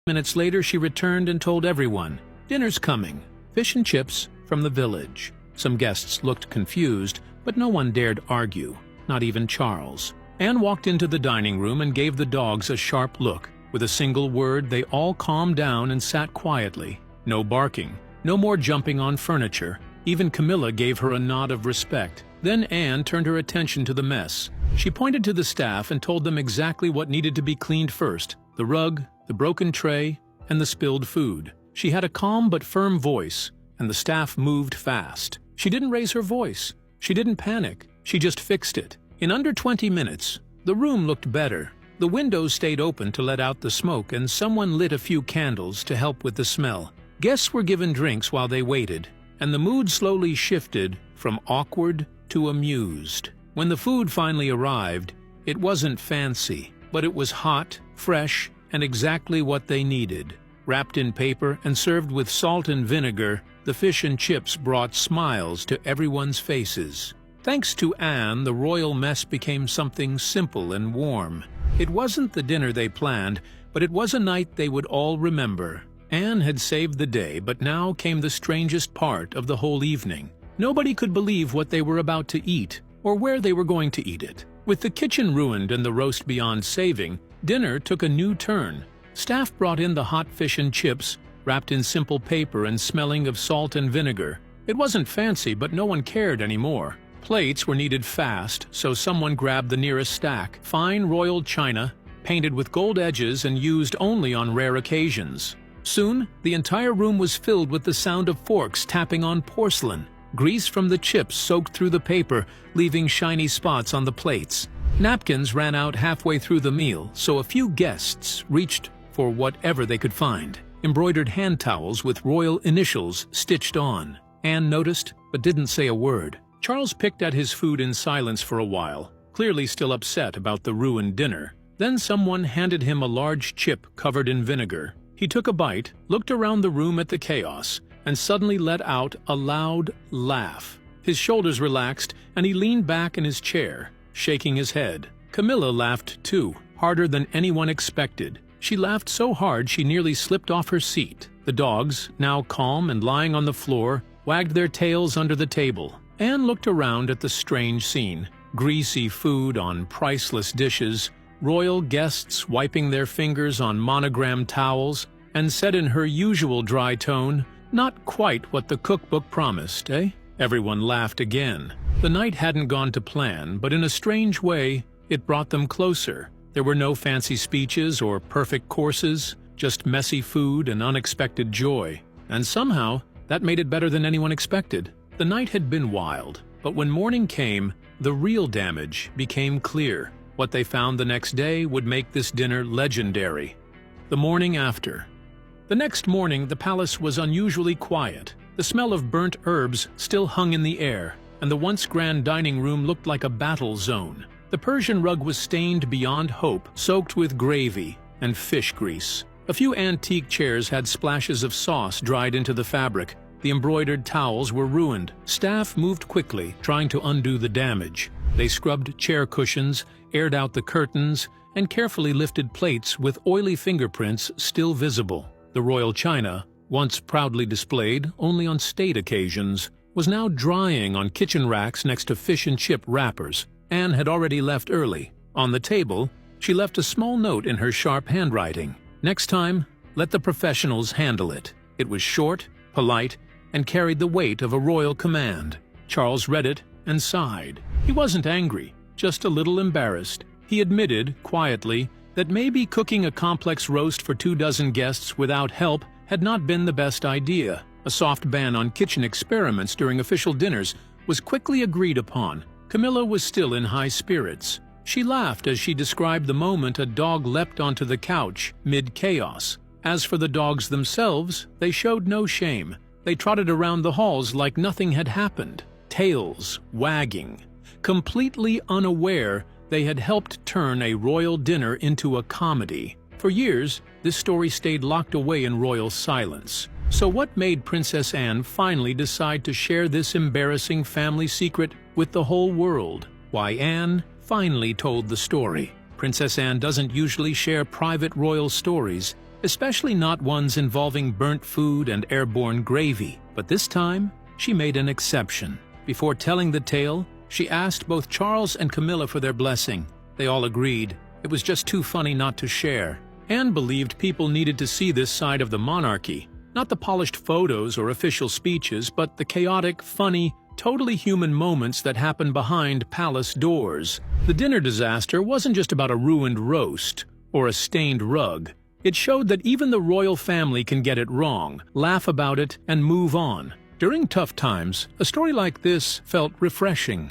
Minutes later, she returned and told everyone, "Dinner's coming. Fish and chips from the village." Some guests looked confused, but no one dared argue, not even Charles. Anne walked into the dining room and gave the dogs a sharp look. With a single word, they all calmed down and sat quietly. No barking, no more jumping on furniture. Even Camilla gave her a nod of respect. Then Anne turned her attention to the mess. She pointed to the staff and told them exactly what needed to be cleaned first: the rug, the broken tray, and the spilled food. She had a calm but firm voice, and the staff moved fast. She didn't raise her voice. She didn't panic. She just fixed it. In under 20 minutes, the room looked better. The windows stayed open to let out the smoke, and someone lit a few candles to help with the smell. Guests were given drinks while they waited, and the mood slowly shifted from awkward to amused. When the food finally arrived, it wasn't fancy, but it was hot, fresh, and exactly what they needed. Wrapped in paper and served with salt and vinegar, the fish and chips brought smiles to everyone's faces. Thanks to Anne, the royal mess became something simple and warm. It wasn't the dinner they planned, but it was a night they would all remember. Anne had saved the day, but now came the strangest part of the whole evening. Nobody could believe what they were about to eat, or where they were going to eat it. With the kitchen ruined and the roast beyond saving, dinner took a new turn. Staff brought in the hot fish and chips, wrapped in simple paper and smelling of salt and vinegar. It wasn't fancy, but no one cared anymore. Plates were needed fast, so someone grabbed the nearest stack, fine royal china, painted with gold edges and used only on rare occasions. Soon, the entire room was filled with the sound of forks tapping on porcelain. Grease from the chips soaked through the paper, leaving shiny spots on the plates. Napkins ran out halfway through the meal, so a few guests reached for whatever they could find. Embroidered hand towels with royal initials stitched on. Anne noticed, but didn't say a word. Charles picked at his food in silence for a while, clearly still upset about the ruined dinner. Then someone handed him a large chip covered in vinegar. He took a bite, looked around the room at the chaos, and suddenly let out a loud laugh. His shoulders relaxed, and he leaned back in his chair, shaking his head. Camilla laughed too, harder than anyone expected. She laughed so hard she nearly slipped off her seat. The dogs, now calm and lying on the floor, wagged their tails under the table. Anne looked around at the strange scene. Greasy food on priceless dishes, royal guests wiping their fingers on monogrammed towels, and said in her usual dry tone, "Not quite what the cookbook promised, eh?" Everyone laughed again. The night hadn't gone to plan, but in a strange way, it brought them closer. There were no fancy speeches or perfect courses, just messy food and unexpected joy. And somehow, that made it better than anyone expected. The night had been wild, but when morning came, the real damage became clear. What they found the next day would make this dinner legendary. The morning after. The next morning, the palace was unusually quiet. The smell of burnt herbs still hung in the air, and the once grand dining room looked like a battle zone. The Persian rug was stained beyond hope, soaked with gravy and fish grease. A few antique chairs had splashes of sauce dried into the fabric. The embroidered towels were ruined. Staff moved quickly, trying to undo the damage. They scrubbed chair cushions, aired out the curtains, and carefully lifted plates with oily fingerprints still visible. The royal china, once proudly displayed only on state occasions, was now drying on kitchen racks next to fish and chip wrappers. Anne had already left early. On the table, she left a small note in her sharp handwriting. "Next time, let the professionals handle it." It was short, polite, and carried the weight of a royal command. Charles read it and sighed. He wasn't angry, just a little embarrassed. He admitted, quietly, that maybe cooking a complex roast for 24 guests without help had not been the best idea. A soft ban on kitchen experiments during official dinners was quickly agreed upon. Camilla was still in high spirits. She laughed as she described the moment a dog leapt onto the couch, mid-chaos. As for the dogs themselves, they showed no shame. They trotted around the halls like nothing had happened, tails wagging. Completely unaware, they had helped turn a royal dinner into a comedy. For years, this story stayed locked away in royal silence. So what made Princess Anne finally decide to share this embarrassing family secret with the whole world? Why Anne finally told the story. Princess Anne doesn't usually share private royal stories. especially not ones involving burnt food and airborne gravy. But this time, she made an exception. Before telling the tale, she asked both Charles and Camilla for their blessing. They all agreed. It was just too funny not to share. Anne believed people needed to see this side of the monarchy. Not the polished photos or official speeches, but the chaotic, funny, totally human moments that happen behind palace doors. The dinner disaster wasn't just about a ruined roast or a stained rug. It showed that even the royal family can get it wrong, laugh about it, and move on. During tough times, a story like this felt refreshing.